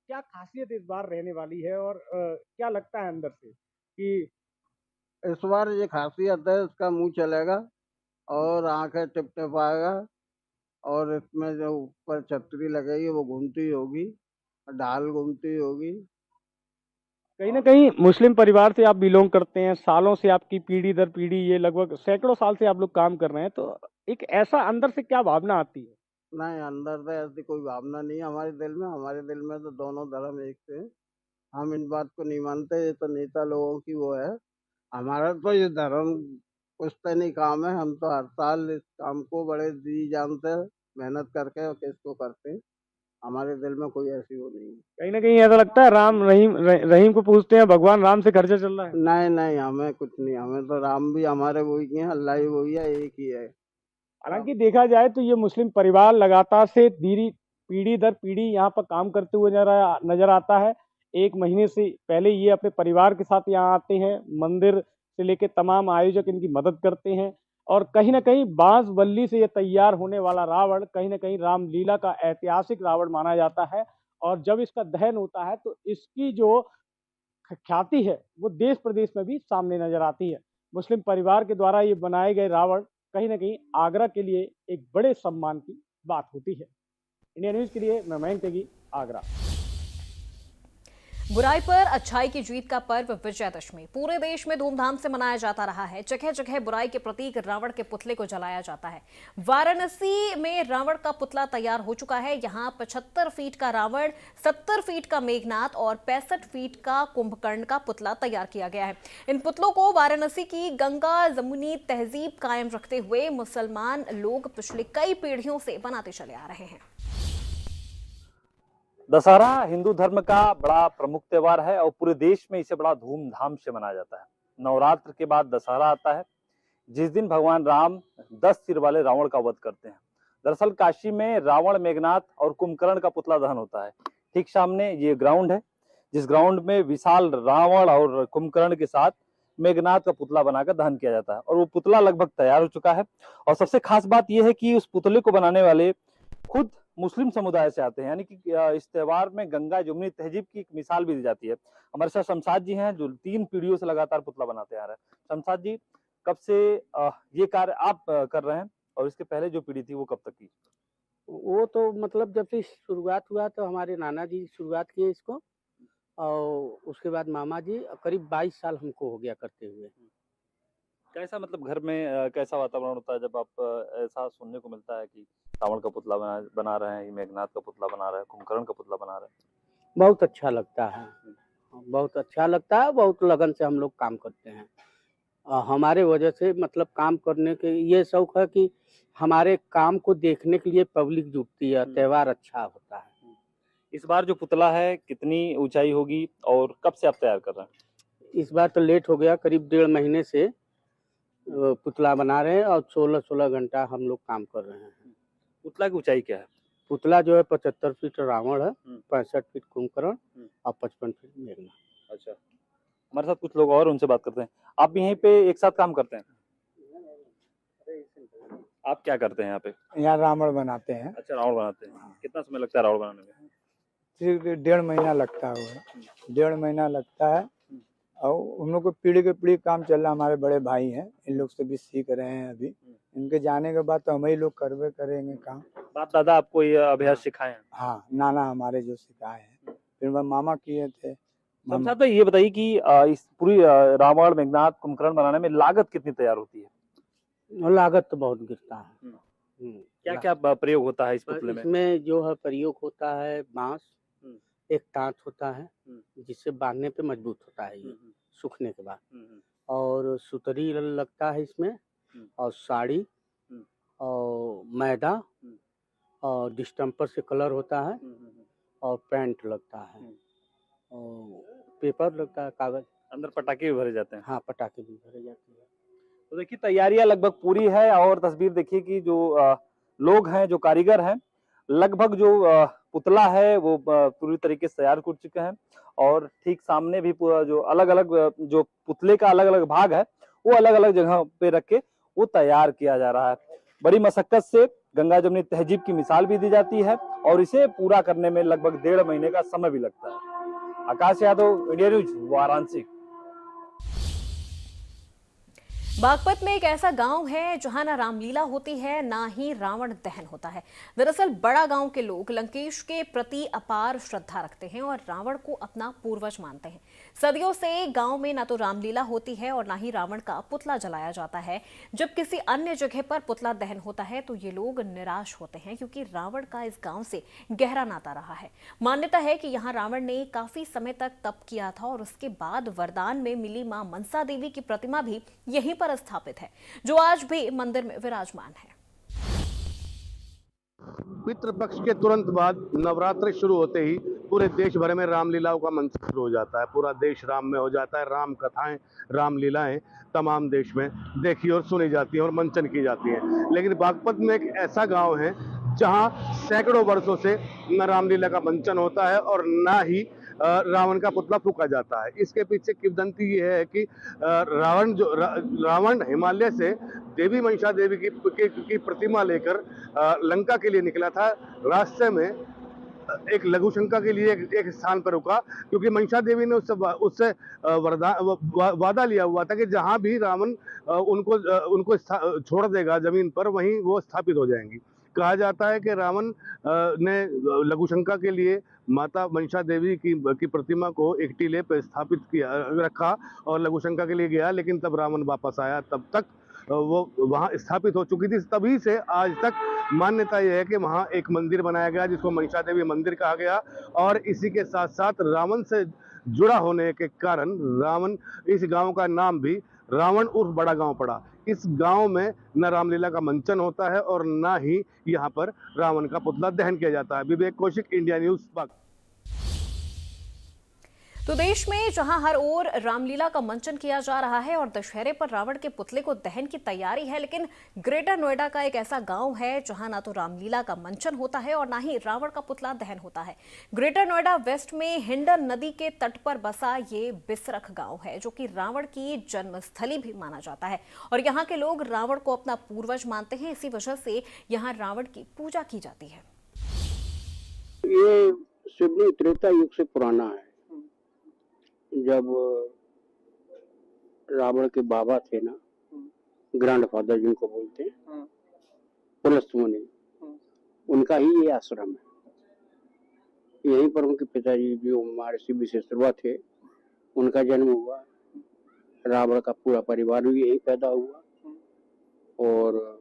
क्या खासियत इस बार रहने वाली है और क्या लगता है अंदर से कि इस बार ये खासियत है, इसका मुंह चलेगा और आंखें टिपटिपाएगा और इसमें जो ऊपर छतरी लगेगी वो घूमती होगी, ढाल घूमती होगी। कहीं न कहीं मुस्लिम परिवार से आप बिलॉन्ग करते हैं, सालों से आपकी पीढ़ी दर पीढ़ी ये लगभग सैकड़ों साल से आप लोग काम कर रहे हैं, तो एक ऐसा अंदर से क्या भावना आती है? नहीं, अंदर से ऐसी कोई भावना नहीं है हमारे दिल में तो दोनों धर्म एक से हैं। हम इन बात को नहीं मानते, ये तो नेता लोगों की वो है। हमारा तो ये धर्म पुश्तैनी काम है, हम तो हर साल इस काम को बड़े जी जान से मेहनत करके और इसको करते हैं। हमारे दिल में कोई ऐसी वो नहीं है। कहीं न कहीं ऐसा लगता है राम रहीम को पूछते हैं, भगवान राम से खर्चा चल रहा है। नहीं, नहीं, हमें कुछ नहीं, हमें तो राम भी हमारे वही हैं, अल्लाह ही वही है, एक ही है। हालाँकि देखा जाए तो ये मुस्लिम परिवार लगातार से पीढ़ी दर पीढ़ी यहाँ पर काम करते हुए नज़र आता है। 1 महीने से पहले ये अपने परिवार के साथ यहाँ आते हैं, मंदिर से लेके तमाम आयोजक इनकी मदद करते हैं और कहीं न कहीं बाँस बल्ली से ये तैयार होने वाला रावण कहीं न कहीं रामलीला का ऐतिहासिक रावण माना जाता है और जब इसका दहन होता है तो इसकी जो ख्याति है वो देश प्रदेश में भी सामने नजर आती है। मुस्लिम परिवार के द्वारा ये बनाए गए रावण कहीं न कहीं आगरा के लिए एक बड़े सम्मान की बात होती है। इंडिया न्यूज़ के लिए मैं मयंक त्यागी, आगरा। बुराई पर अच्छाई की जीत का पर्व विजयादशमी पूरे देश में धूमधाम से मनाया जाता रहा है। जगह जगह बुराई के प्रतीक रावण के पुतले को जलाया जाता है। वाराणसी में रावण का पुतला तैयार हो चुका है। यहां 75 फीट का रावण, 70 फीट का मेघनाथ और 65 फीट का कुंभकर्ण का पुतला तैयार किया गया है। इन पुतलों को वाराणसी की गंगा जमुनी तहजीब कायम रखते हुए मुसलमान लोग पिछले कई पीढ़ियों से बनाते चले आ रहे हैं। दशहरा हिंदू धर्म का बड़ा प्रमुख त्योहार है और पूरे देश में इसे बड़ा धूमधाम से मनाया जाता है। नवरात्र के बाद दशहरा आता है, जिस दिन भगवान राम 10 सिर वाले रावण का वध करते हैं। दरअसल काशी में रावण, मेघनाथ और कुंभकर्ण का पुतला दहन होता है। ठीक सामने ये ग्राउंड है, जिस ग्राउंड में विशाल रावण और कुंभकर्ण के साथ मेघनाथ का पुतला बनाकर दहन किया जाता है और वो पुतला लगभग तैयार हो चुका है। और सबसे खास बात यह है कि उस पुतले को बनाने वाले खुद मुस्लिम समुदाय से आते हैं, यानी कि इस त्योहार में गंगा जमुनी तहजीब की एक मिसाल भी दी जाती है। हमारे साथ शमशाद जी हैं जो 3 पीढ़ियों से लगातार पुतला बनाते आ रहे हैं। शमशाद जी, कब से ये कार्य आप कर रहे हैं और इसके पहले जो पीढ़ी थी वो कब तक की? वो तो मतलब जब से शुरुआत हुआ तो हमारे नाना जी शुरुआत किए इसको और उसके बाद मामा जी, करीब 22 साल हमको हो गया करते हुए। कैसा मतलब घर में कैसा वातावरण होता है जब आप ऐसा सुनने को मिलता है कि रावण का पुतला बना रहे हैं, मेघनाथ का पुतला बना रहे हैं, कुंभकर्ण का पुतला बना रहे हैं? बहुत अच्छा लगता है, बहुत अच्छा लगता है, बहुत लगन से हम लोग काम करते हैं। हमारे वजह से मतलब काम करने के ये शौक है कि हमारे काम को देखने के लिए पब्लिक जुटती है, त्योहार अच्छा होता है। इस बार जो पुतला है कितनी ऊंचाई होगी और कब से आप तैयार कर रहे हैं? इस बार तो लेट हो गया, करीब 1.5 महीने से पुतला बना रहे हैं और 16-16 घंटा हम लोग काम कर रहे हैं। पुतला की ऊंचाई क्या है? पुतला जो है 75 फीट रावण है, 65 फीट कुंभकर्ण और 55 फीट मेघनाथ। अच्छा, हमारे साथ कुछ लोग और, उनसे बात करते हैं। आप भी यहीं पे एक साथ काम करते हैं? आप क्या करते हैं यहाँ पे? यहाँ रावण बनाते हैं। अच्छा, रावण बनाते हैं। कितना समय लगता है रावण बनाने में? सिर्फ 1.5 महीना लगता है, 1.5 महीना लगता है और हम लोग को पीढ़ी के पीढ़ी काम चल रहा है। हमारे बड़े भाई हैं, इन लोग से भी सीख रहे हैं अभी। इनके जाने के बाद तो हम ही लोग करवे करेंगे काम। बाप दादा आपको ये अभ्यास सिखाए हैं? हाँ, नाना हमारे जो सिखाए हैं, फिर वह मामा किए थे। शमशाद भाई, ये बताइए कि इस पूरी रावण, मेघनाथ, कुंभकर्ण बनाने में लागत कितनी तैयार होती है? लागत तो बहुत गिरता है। क्या क्या प्रयोग होता है इस पुतले में? इसमें जो है प्रयोग होता है बांस, एक टाँच होता है जिससे बांधने पे मजबूत होता है ये सूखने के बाद, और सुतरी लगता है इसमें, और साड़ी और मैदा और डिस्टेम्पर से कलर होता है और पेंट लगता है और पेपर लगता है, कागज। अंदर पटाखे भी भरे जाते हैं? हाँ, पटाखे भी भरे जाते हैं। तो देखिए तैयारियां लगभग पूरी है और तस्वीर देखिए कि जो लोग हैं, जो कारीगर हैं, लगभग जो पुतला है वो पूरी तरीके से तैयार कर चुके हैं और ठीक सामने भी पूरा जो अलग-अलग जो पुतले का अलग-अलग भाग है वो अलग-अलग जगह पे रख के वो तैयार किया जा रहा है। बड़ी मशक्कत से गंगा जमुनी तहजीब की मिसाल भी दी जाती है और इसे पूरा करने में लगभग 1.5 महीने का समय भी लगता है। आकाश यादव, इंडिया न्यूज, वाराणसी। बागपत में एक ऐसा गांव है जहां ना रामलीला होती है ना ही रावण दहन होता है। दरअसल बड़ा गांव के लोग लंकेश के प्रति अपार श्रद्धा रखते हैं और रावण को अपना पूर्वज मानते हैं। सदियों से गांव में ना तो रामलीला होती है और ना ही रावण का पुतला जलाया जाता है। जब किसी अन्य जगह पर पुतला दहन होता है तो ये लोग निराश होते हैं क्योंकि रावण का इस गांव से गहरा नाता रहा है। मान्यता है कि यहाँ रावण ने काफी समय तक तप किया था और उसके बाद वरदान में मिली मां मनसा देवी की प्रतिमा भी यहीं पर स्थापित है, जो आज भी मंदिर में विराजमान है। पितृ पक्ष के तुरंत बाद नवरात्रि शुरू होते ही पूरे देश भर में रामलीलाओं का मंच शुरू हो जाता है। पूरा देश राम में हो जाता है। राम कथाएं, रामलीलाएं तमाम देश में देखी और सुनी जाती हैं और मंचन की जाती हैं। लेकिन बागपत में एक ऐसा गांव है जहां सैकड़ों वर्षों से न रामलीला का मंचन होता है और ना ही रावण का पुतला फूंका जाता है। इसके पीछे किंवदंती ये है कि रावण हिमालय से देवी मनसा देवी की प्रतिमा लेकर लंका के लिए निकला था। रास्ते में एक लघु शंका के लिए एक स्थान पर रुका क्योंकि मनसा देवी ने उससे वादा लिया हुआ था कि जहां भी रावण उनको छोड़ देगा जमीन पर, वहीं वो स्थापित हो जाएंगी। कहा जाता है कि रावण ने लघुशंका के लिए माता मनसा देवी की प्रतिमा को एक टीले पर स्थापित किया रखा और लघुशंका के लिए गया, लेकिन तब रावण वापस आया। तब तक वो वहाँ स्थापित हो चुकी थी। तभी से आज तक मान्यता यह है कि वहाँ एक मंदिर बनाया गया जिसको मनसा देवी मंदिर कहा गया और इसी के साथ साथ रावण से जुड़ा होने के कारण रावण इस गांव का नाम भी रावण उर्फ बड़ा गांव पड़ा। इस गांव में न रामलीला का मंचन होता है और ना ही यहाँ पर रावण का पुतला दहन किया जाता है। विवेक कौशिक, इंडिया न्यूज, बागपत। तो देश में जहां हर ओर रामलीला का मंचन किया जा रहा है और दशहरे पर रावण के पुतले को दहन की तैयारी है, लेकिन ग्रेटर नोएडा का एक ऐसा गांव है जहां ना तो रामलीला का मंचन होता है और ना ही रावण का पुतला दहन होता है। ग्रेटर नोएडा वेस्ट में हिंडन नदी के तट पर बसा ये बिसरख गांव है जो कि रावण की जन्मस्थली भी माना जाता है और यहाँ के लोग रावण को अपना पूर्वज मानते हैं। इसी वजह से यहाँ रावण की पूजा की जाती है। ये शिवलिंग त्रेता युग से पुराना है। जब रावण के बाबा थे ना, ग्रैंडफादर जिनको बोलते हैं, पुलस्त मुनि, उनका ही ये आश्रम है। यहीं पर उनके पिताजी जो महर्षि विशेश्वरवा थे, उनका जन्म हुआ। रावण का पूरा परिवार भी यहीं पैदा हुआ और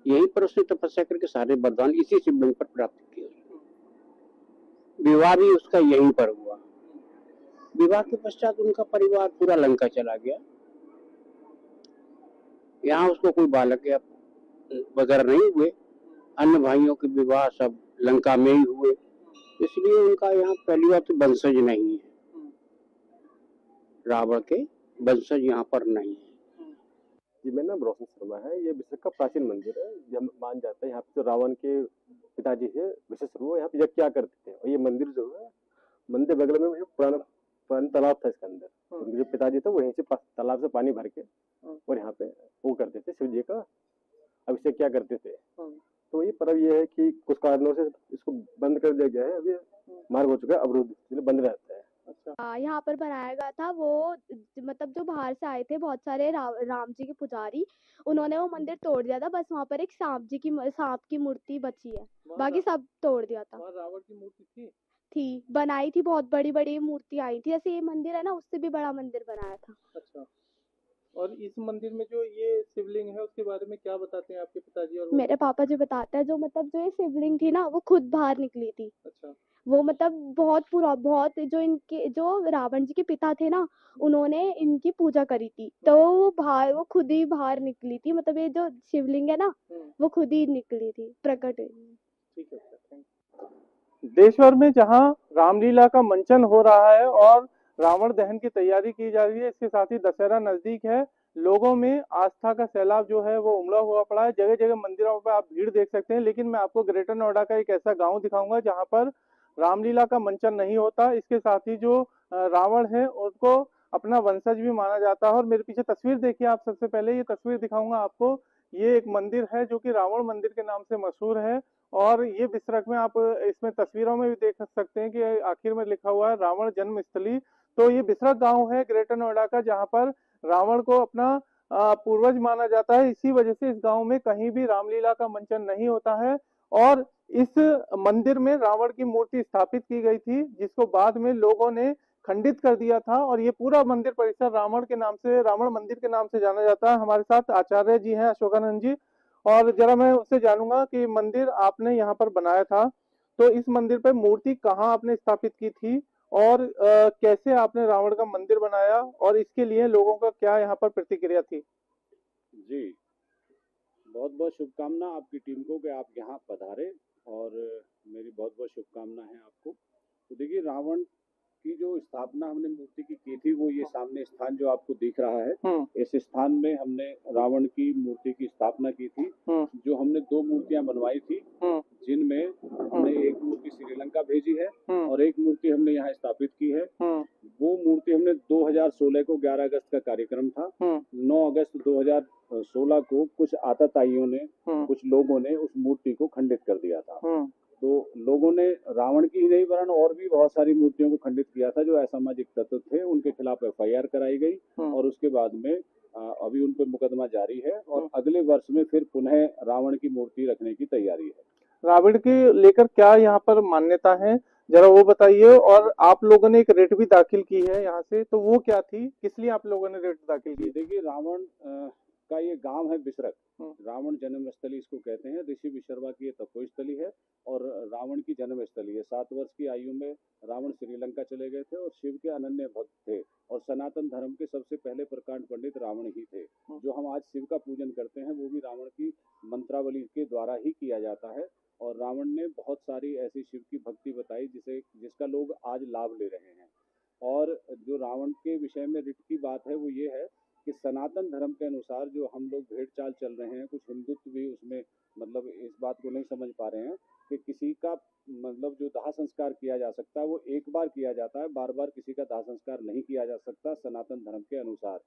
यहीं पर उसने तपस्या करके सारे वरदान इसी शिवलिंग पर प्राप्त किए। विवाह भी उसका यहीं पर हुआ। विवाह के पश्चात उनका परिवार पूरा लंका चला गया। यहाँ उसको कोई बालक या वगैरह नहीं हुए। अन्य भाइयों के विवाह सब लंका में ही हुए, इसलिए उनका यहाँ पहली बात तो वंशज नहीं है। रावण के वंशज यहाँ पर नहीं है। जी, मेरा नाम रोशन शर्मा है। ये बिसरख का प्राचीन मंदिर है। यह मान जाता है यहाँ पे जो रावण के पिताजी है विशेश्वरवा, यहाँ पे यज्ञ क्या करते थे। और ये मंदिर जो है, मंदिर बगल में पुराना तालाब था। इसके अंदर उनके जो पिताजी थे वहीं से तालाब से पानी भर के और यहाँ पे वो करते थे, शिव जी का अभिषेक क्या करते थे। तो ये पर्व ये है कि कुछ कारणों से इसको बंद कर दिया गया है। अभी मार्ग हो चुका है, अवरुद्ध, इसलिए बंद रहता है। अच्छा, यहाँ पर बनाया गया था वो, मतलब जो बाहर से आए थे बहुत सारे राम जी के पुजारी, उन्होंने वो मंदिर तोड़ दिया था। बस वहाँ पर एक सांप की मूर्ति बची है, बाकी सब तोड़ दिया था। रावण की मूर्ति थी बनाई थी, बहुत बड़ी बड़ी मूर्ति आई थी। जैसे ये मंदिर है ना, उससे भी बड़ा मंदिर बनाया था। अच्छा, और इस मंदिर में जो ये शिवलिंग है उसके बारे में क्या बताते हैं आपके पिताजी? और मेरे पापा जो बताते हैं, जो ये शिवलिंग थी ना, वो खुद बाहर निकली थी। अच्छा, वो जो रावण जी के पिता थे ना, उन्होंने इनकी पूजा करी थी, तो वो खुद ही बाहर निकली थी। मतलब ये जो शिवलिंग है ना, वो खुद ही निकली थी, प्रकट हुई। ठीक है सर, देश भर में जहां रामलीला का मंचन हो रहा है और रावण दहन की तैयारी की जा रही है, इसके साथ ही दशहरा नजदीक है, लोगों में आस्था का सैलाब जो है वो उमड़ा हुआ पड़ा है। जगह जगह मंदिरों पर आप भीड़ देख सकते हैं। लेकिन मैं आपको ग्रेटर नोएडा का एक ऐसा गांव दिखाऊंगा जहां पर रामलीला का मंचन नहीं होता। इसके साथ ही जो रावण है उसको अपना वंशज भी माना जाता है। और मेरे पीछे तस्वीर देखिए आप, सबसे पहले ये तस्वीर दिखाऊंगा आपको। ये एक मंदिर है जो कि रावण मंदिर के नाम से मशहूर है। और ये बिसरख में आप इसमें तस्वीरों में भी देख सकते हैं कि आखिर में लिखा हुआ है रावण जन्मस्थली। तो ये बिसरख गांव है ग्रेटर नोएडा का, जहां पर रावण को अपना पूर्वज माना जाता है। इसी वजह से इस गांव में कहीं भी रामलीला का मंचन नहीं होता है। और इस मंदिर में रावण की मूर्ति स्थापित की गई थी, जिसको बाद में लोगों ने खंडित कर दिया था। और ये पूरा मंदिर परिसर रावण के नाम से, रावण मंदिर के नाम से जाना जाता है। हमारे साथ आचार्य जी हैं, अशोकानंद जी, और जरा मैं उससे जानूंगा कि मंदिर आपने यहाँ पर बनाया था, तो इस मंदिर पर मूर्ति कहाँ आपने स्थापित की थी और कैसे आपने रावण का मंदिर बनाया, और इसके लिए लोगों का क्या यहाँ पर प्रतिक्रिया थी? जी, बहुत बहुत शुभकामना आपकी टीम को कि आप यहाँ पधारे, और मेरी बहुत बहुत शुभकामना है आपको। तो देखिए, रावण की जो स्थापना हमने मूर्ति की थी वो ये सामने स्थान जो आपको दिख रहा है, इस स्थान में हमने रावण की मूर्ति की स्थापना की थी। जो हमने 2 मूर्तियां बनवाई थी, जिनमें हमने एक मूर्ति श्रीलंका भेजी है और एक मूर्ति हमने यहाँ स्थापित की है। वो मूर्ति हमने 2016 को 11 अगस्त का कार्यक्रम था। 9 अगस्त 2016 को कुछ आतताइयों ने, कुछ लोगों ने उस मूर्ति को खंडित कर दिया था। तो लोगों ने रावण की ही नहीं वरन और भी बहुत सारी मूर्तियों को खंडित किया था। जो असामाजिक तत्व थे उनके खिलाफ FIR कराई गई और उसके बाद में अभी उन पर मुकदमा जारी है और अगले वर्ष में फिर पुनः रावण की मूर्ति रखने की तैयारी है। रावण की लेकर क्या यहाँ पर मान्यता है, जरा वो बताइए। और आप लोगों ने एक रिट भी दाखिल की है यहाँ से, तो वो क्या थी, किस लिए आप लोगों ने रिट दाखिल की? देखिए, रावण का ये गांव है बिसरख, रावण जन्मस्थली इसको कहते हैं। ऋषि विशर्वा की ये तपोस्थली है और रावण की जन्मस्थली है। 7 वर्ष की आयु में रावण श्रीलंका चले गए थे और शिव के अनन्य भक्त थे और सनातन धर्म के सबसे पहले प्रकांड पंडित रावण ही थे। जो हम आज शिव का पूजन करते हैं वो भी रावण की मंत्रावली के द्वारा ही किया जाता है। और रावण ने बहुत सारी ऐसी शिव की भक्ति बताई जिसका लोग आज लाभ ले रहे हैं। और जो रावण के विषय में रिट की बात है वो ये है कि सनातन धर्म के अनुसार जो हम लोग भेड़ चाल चल रहे हैं, कुछ हिंदुत्व भी उसमें मतलब इस बात को नहीं समझ पा रहे हैं कि किसी का मतलब जो दाह संस्कार किया जा सकता है वो एक बार किया जाता है, बार बार किसी का दाह संस्कार नहीं किया जा सकता सनातन धर्म के अनुसार।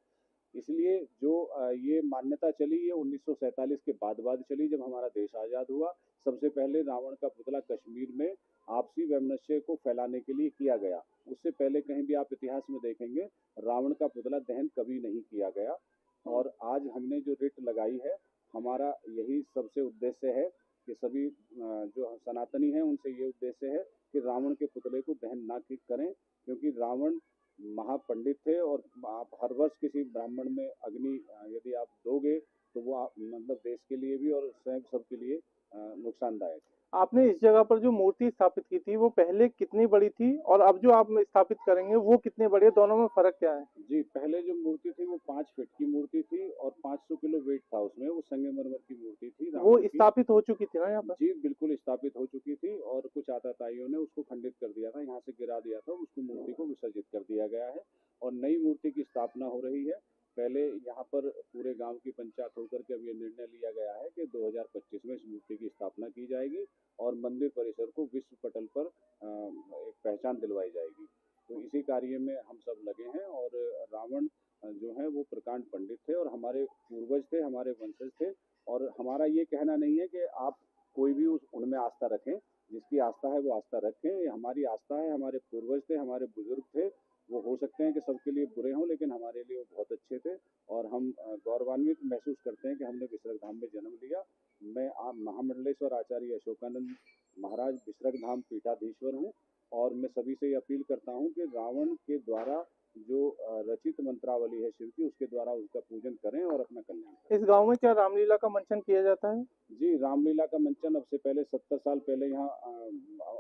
इसलिए जो ये मान्यता चली ये 1947 के बाद चली, जब हमारा देश आज़ाद हुआ। सबसे पहले रावण का पुतला कश्मीर में आपसी वैमनस्य को फैलाने के लिए किया गया। उससे पहले कहीं भी आप इतिहास में देखेंगे रावण का पुतला दहन कभी नहीं किया गया। और आज हमने जो रिट लगाई है, हमारा यही सबसे उद्देश्य है कि सभी जो सनातनी हैं उनसे ये उद्देश्य है कि रावण के पुतले को दहन ना करें, क्योंकि रावण महापंडित थे। और आप हर वर्ष किसी ब्राह्मण में अग्नि यदि आप दोगे तो वो आप मतलब देश के लिए भी और स्वयं सबके लिए नुकसानदायक है। आपने इस जगह पर जो मूर्ति स्थापित की थी वो पहले कितनी बड़ी थी और अब जो आप स्थापित करेंगे वो कितने बड़े, दोनों में फर्क क्या है? जी, पहले जो मूर्ति थी वो 5 फीट की मूर्ति थी और 500 किलो वेट था उसमें। वो संगमरमर की मूर्ति थी। वो स्थापित हो चुकी थी ना यहाँ पर? जी बिल्कुल स्थापित हो चुकी थी और कुछ आतताइयों ने उसको खंडित कर दिया था, यहाँ से गिरा दिया था, उसको मूर्ति को विसर्जित कर दिया गया है और नई मूर्ति की स्थापना हो रही है। पहले यहाँ पर पूरे गांव की पंचायत होकर के अब ये निर्णय लिया गया है कि 2025 में इस मूर्ति की स्थापना की जाएगी और मंदिर परिसर को विश्व पटल पर एक पहचान दिलवाई जाएगी। तो इसी कार्य में हम सब लगे हैं। और रावण जो है वो प्रकांड पंडित थे और हमारे पूर्वज थे, हमारे वंशज थे। और हमारा ये कहना नहीं है कि आप कोई भी उनमें आस्था रखें, जिसकी आस्था है वो आस्था रखें। ये हमारी आस्था है, हमारे पूर्वज थे, हमारे बुजुर्ग थे। वो हो सकते हैं कि सबके लिए बुरे हों, लेकिन हमारे लिए वो बहुत अच्छे थे और हम गौरवान्वित महसूस करते हैं कि हमने बिसरख धाम में जन्म लिया। मैं महामंडलेश्वर आचार्य अशोकानंद महाराज बिसरख धाम पीठाधीश्वर हूँ और मैं सभी से ये अपील करता हूँ कि रावण के द्वारा जो रचित मंत्रावली है शिव की, उसके द्वारा उसका पूजन करें और अपना कल्याण करें। इस गांव में क्या रामलीला का मंचन किया जाता है? जी, रामलीला का मंचन अब से पहले 70 साल पहले यहाँ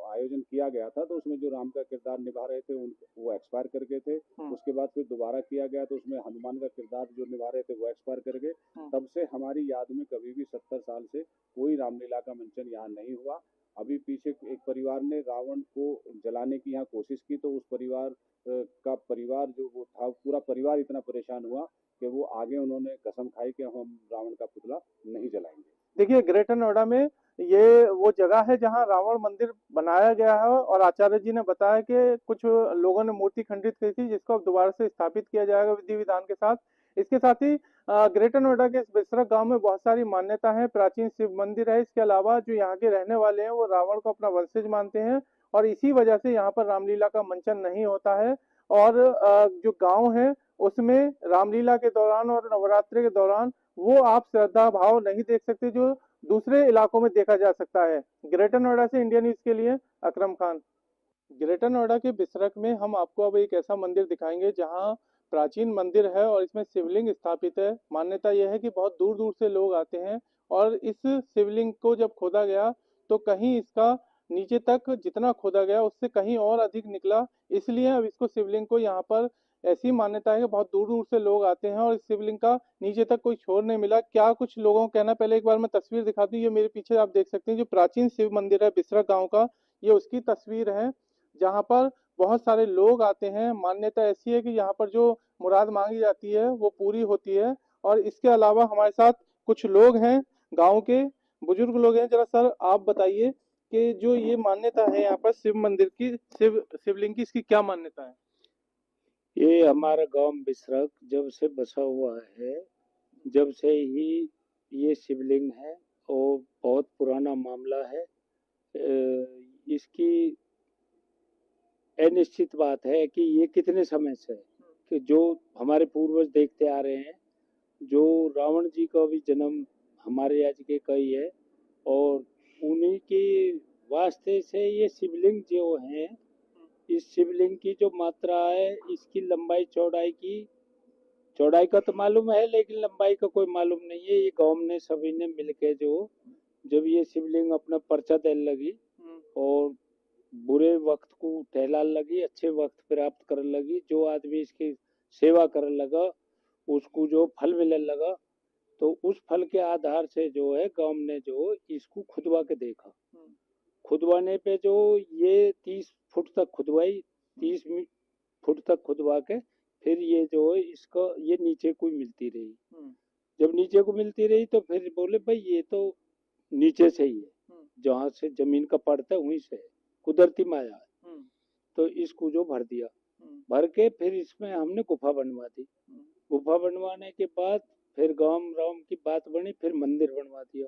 आयोजन किया गया था। तो उसमें जो राम का किरदार निभा रहे थे वो एक्सपायर कर गए थे। उसके बाद फिर दोबारा किया गया तो उसमें हनुमान का किरदार जो निभा रहे थे वो एक्सपायर कर गए। तब से हमारी याद में कभी भी 70 साल से कोई रामलीला का मंचन यहाँ नहीं हुआ। अभी पीछे एक परिवार ने रावण को जलाने की यहाँ कोशिश की, तो उस परिवार का परिवार जो वो था, पूरा परिवार इतना परेशान हुआ कि वो आगे उन्होंने कसम खाई कि हम रावण का पुतला नहीं जलाएंगे। देखिए, ग्रेटर नोएडा में ये वो जगह है जहां रावण मंदिर बनाया गया है और आचार्य जी ने बताया कि कुछ लोगों ने मूर्ति खंडित की थी, जिसको अब दोबारा से स्थापित किया जाएगा विधि विधान के साथ। इसके साथ ही ग्रेटर नोएडा के इस बिसरक गांव में बहुत सारी मान्यता है। प्राचीन शिव मंदिर है। इसके अलावा जो यहाँ के रहने वाले हैं वो रावण को अपना वंशज मानते हैं और इसी वजह से यहाँ पर रामलीला का मंचन नहीं होता है। और जो गांव है उसमें रामलीला के दौरान और नवरात्रि के दौरान वो आप श्रद्धा भाव नहीं देख सकते जो दूसरे इलाकों में देखा जा सकता है। ग्रेटर नोएडा से इंडिया न्यूज के लिए अकरम खान। ग्रेटर नोएडा के बिसरक में हम आपको अब एक ऐसा मंदिर दिखाएंगे जहां प्राचीन मंदिर है और इसमें शिवलिंग स्थापित है। मान्यता यह है कि बहुत दूर दूर से लोग आते हैं और इस शिवलिंग को जब खोदा गया तो कहीं इसका नीचे तक जितना खोदा गया उससे कहीं और अधिक निकला, इसलिए अब इसको शिवलिंग को यहाँ पर ऐसी मान्यता है कि बहुत दूर दूर से लोग आते हैं और इस शिवलिंग का नीचे तक कोई छोर नहीं मिला। क्या कुछ लोगों का कहना, पहले एक बार मैं तस्वीर दिखा दूं। ये मेरे पीछे आप देख सकते हैं जो प्राचीन शिव मंदिर है बिसरक गांव का, ये उसकी तस्वीर है जहां पर बहुत सारे लोग आते हैं। मान्यता ऐसी है कि यहाँ पर जो मुराद मांगी जाती है वो पूरी होती है। और इसके अलावा हमारे साथ कुछ लोग हैं, गांव के बुजुर्ग लोग हैं। जरा सर आप बताइए कि जो ये मान्यता है यहाँ पर शिव मंदिर की, शिवलिंग की, इसकी क्या मान्यता है? ये हमारा गांव बिसरक जब से बसा हुआ है, जब से ही ये शिवलिंग है और बहुत पुराना मामला है। इसकी अनिश्चित बात है कि ये कितने समय से है कि जो हमारे पूर्वज देखते आ रहे हैं, जो रावण जी का भी जन्म हमारे आज के कई है और उन्हीं के वास्ते से ये शिवलिंग जो है, इस शिवलिंग की जो मात्रा है, इसकी लंबाई चौड़ाई का तो मालूम है लेकिन लंबाई का कोई मालूम नहीं है। ये गांव ने सभी ने मिलके जो जब ये शिवलिंग अपना पर्चा देने लगी और बुरे वक्त को टहला लगी, अच्छे वक्त प्राप्त करने लगी, जो आदमी इसकी सेवा करने लगा उसको जो फल मिलने लगा, तो उस फल के आधार से जो है गांव ने जो इसको खुदवा के देखा। खुदवाने पे जो ये 30 फुट तक खुदवाई, 30 फुट तक खुदवा के फिर ये जो है इसका ये नीचे को मिलती रही। जब नीचे को मिलती रही तो फिर बोले भाई ये तो नीचे से ही है, जहाँ से जमीन का पड़ता है वहीं से है, कुदरती माया है। तो इसको जो भर दिया, भर के फिर इसमें हमने गुफा बनवा दी। गुफा बनवाने के बाद फिर गांव राम की बात बनी, फिर मंदिर बनवा दिया।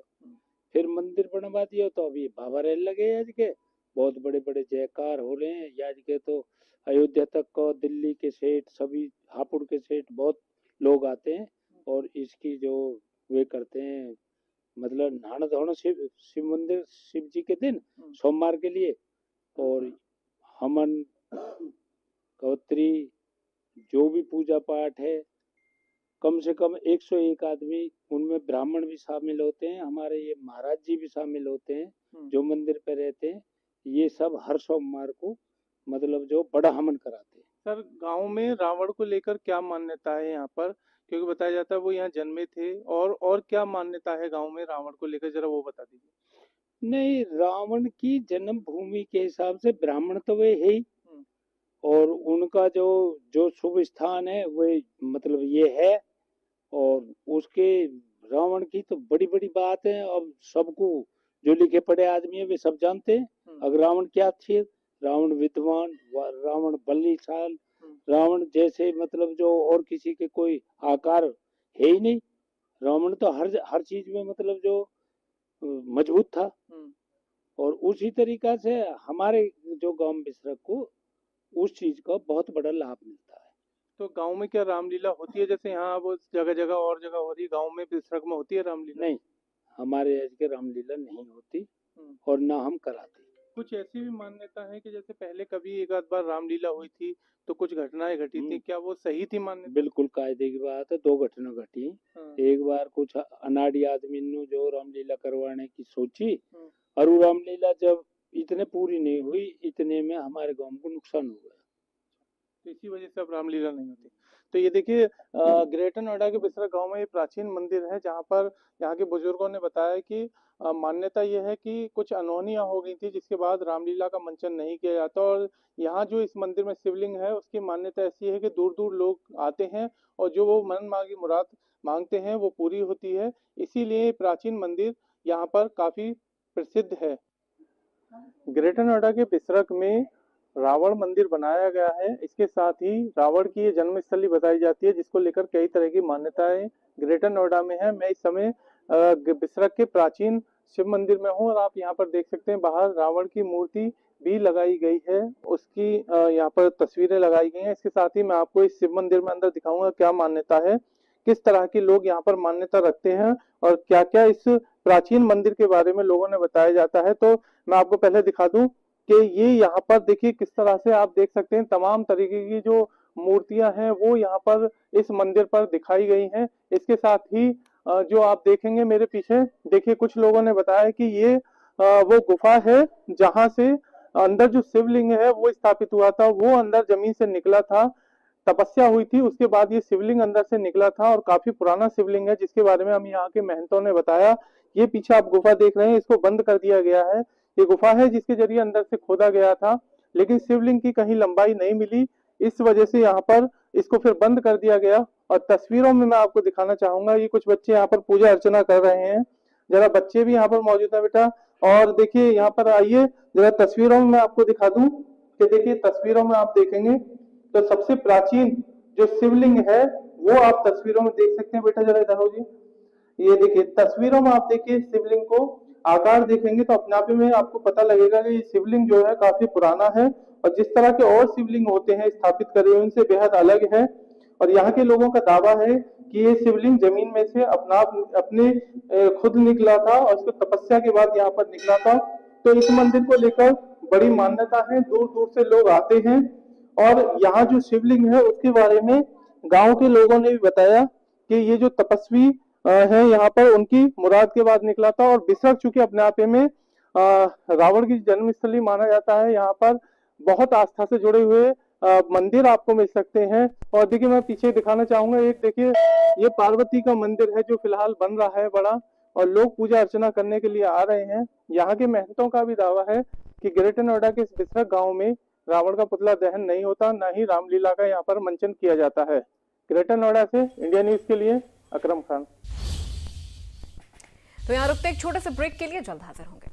फिर मंदिर बनवा दिया तो अभी बाबा रहने लगे आज के, बहुत बड़े बड़े जयकार हो रहे हैं। आज के तो अयोध्या तक का, दिल्ली के सेठ, सभी हापुड़ के सेठ, बहुत लोग आते हैं और इसकी जो वे करते हैं, मतलब नहाना धोना शिव मंदिर शिव जी के दिन सोमवार के लिए। और हमन कवत्री जो भी पूजा पाठ है, कम से कम 101 आदमी, उनमें ब्राह्मण भी शामिल होते हैं, हमारे ये महाराज जी भी शामिल होते हैं जो मंदिर पे रहते हैं। ये सब हर सोमवार को मतलब जो बड़ा हवन कराते हैं। सर गांव में रावण को लेकर क्या मान्यता है यहाँ पर, क्योंकि बताया जाता है वो यहाँ जन्मे थे, और क्या मान्यता है गांव में रावण को लेकर, जरा वो बता दीजिए। नहीं, रावण की जन्म भूमि के हिसाब से ब्राह्मण तो वे है ही, और उनका जो शुभ स्थान है वे मतलब ये है। और उसके रावण की तो बड़ी बड़ी बात है, अब सबको जो लिखे पढ़े आदमी है वे सब जानते हैं। अब रावण क्या थे, रावण विद्वान, रावण बलशाल, रावण जैसे मतलब जो और किसी के कोई आकार है ही नहीं। रावण तो हर चीज में मतलब जो मजबूत था। और उसी तरीका से हमारे जो गांव बिसरक को उस चीज का बहुत बड़ा लाभ मिलता है। तो गांव में क्या रामलीला होती है, जैसे यहाँ वो जगह जगह और जगह हो रही है, गांव में बिसरक में होती है रामलीला? नहीं, हमारे आज के रामलीला नहीं होती और ना हम कराते। कुछ ऐसी भी मान्यता है कि जैसे पहले कभी एक आध बार रामलीला हुई थी तो कुछ घटनाएं घटी थी, क्या वो सही थी मान्यता? बिल्कुल कायदे की बात है। 2 घटना घटी। एक बार कुछ अनाड़ी आदमी ने जो रामलीला करवाने की सोची और वो रामलीला जब इतने पूरी नहीं हुई, इतने में हमारे गांव को नुकसान हो गया। तो इसी वजह से अब रामलीला नहीं होती। तो ये देखिए ग्रेटर नोएडा के बिसरक गांव में ये प्राचीन मंदिर है, जहां पर यहाँ के बुजुर्गों ने बताया कि मान्यता ये है कि कुछ अनहोनियां हो गई थी, जिसके बाद रामलीला का मंचन नहीं किया जाता। और यहाँ जो इस मंदिर में शिवलिंग है, उसकी मान्यता ऐसी है कि दूर दूर लोग आते हैं और जो वो मन मांगी मुराद मांगते हैं वो पूरी होती है। इसीलिए प्राचीन मंदिर यहाँ पर काफी प्रसिद्ध है। ग्रेटर नोएडा के बिसरक में रावण मंदिर बनाया गया है। इसके साथ ही रावण की ये जन्मस्थली बताई जाती है, जिसको लेकर कई तरह की मान्यताएं ग्रेटर नोएडा में है। मैं इस समय बिसरक के प्राचीन शिव मंदिर में हूँ और आप यहाँ पर देख सकते हैं बाहर रावण की मूर्ति भी लगाई गई है, उसकी यहाँ पर तस्वीरें लगाई गई हैं। इसके साथ ही मैं आपको इस शिव मंदिर में अंदर दिखाऊंगा क्या मान्यता है, किस तरह के लोग यहाँ पर मान्यता रखते हैं और क्या क्या इस प्राचीन मंदिर के बारे में लोगों ने बताया जाता है। तो मैं आपको पहले दिखा दूं कि ये यहाँ पर देखिए किस तरह से आप देख सकते हैं तमाम तरीके की जो मूर्तियां हैं वो यहाँ पर इस मंदिर पर दिखाई गई हैं। इसके साथ ही जो आप देखेंगे मेरे पीछे, देखिए कुछ लोगों ने बताया कि ये वो गुफा है जहां से अंदर जो शिवलिंग है वो स्थापित हुआ था, वो अंदर जमीन से निकला था, तपस्या हुई थी, उसके बाद ये शिवलिंग अंदर से निकला था और काफी पुराना शिवलिंग है, जिसके बारे में हम यहाँ के महंतों ने बताया। ये पीछे आप गुफा देख रहे हैं, इसको बंद कर दिया गया है। ये गुफा है जिसके जरिए अंदर से खोदा गया था, लेकिन शिवलिंग की कहीं लंबाई नहीं मिली, इस वजह से यहाँ पर इसको फिर बंद कर दिया गया। और तस्वीरों में मैं आपको दिखाना चाहूंगा, ये कुछ बच्चे यहाँ पर पूजा अर्चना कर रहे हैं। जरा बच्चे भी यहाँ पर मौजूद है बेटा, और देखिए यहाँ पर आइए जरा तस्वीरों में मैं आपको दिखा दूं कि देखिए तस्वीरों में आप देखेंगे तो सबसे प्राचीन जो शिवलिंग है वो आप तस्वीरों में देख सकते हैं। बेटा जरा इधर हो जी, ये देखिए तस्वीरों में आप देखिए शिवलिंग को आकार देखेंगे तो अपने आप में आपको पता लगेगा कि ये शिवलिंग जो है काफी पुराना है और जिस तरह के और शिवलिंग होते हैं स्थापित करे हुए उनसे बेहद अलग है। और यहाँ के लोगों का दावा है कि ये शिवलिंग जमीन में से अपने खुद निकला था और उसको तपस्या के बाद यहाँ पर निकला था। तो इस मंदिर को लेकर बड़ी मान्यता है, दूर दूर से लोग आते हैं और यहाँ जो शिवलिंग है उसके बारे में गांव के लोगों ने भी बताया कि ये जो तपस्वी है यहाँ पर उनकी मुराद के बाद निकला था। और बिसरक चूंकि अपने आप में रावण की जन्मस्थली माना जाता है, यहाँ पर बहुत आस्था से जुड़े हुए मंदिर आपको मिल सकते हैं। और देखिए मैं पीछे दिखाना चाहूंगा, एक देखिए ये पार्वती का मंदिर है जो फिलहाल बन रहा है बड़ा, और लोग पूजा अर्चना करने के लिए आ रहे हैं। यहाँ के महंतों का भी दावा है कि ग्रेटर नोएडा के इस बिसरक गांव में रावण का पुतला दहन नहीं होता, न ही रामलीला का यहाँ पर मंचन किया जाता है। ग्रेटर नोएडा से इंडिया न्यूज के लिए अकरम खान। तो यहाँ रुकते एक छोटे से ब्रेक के लिए, जल्द हाजिर होंगे।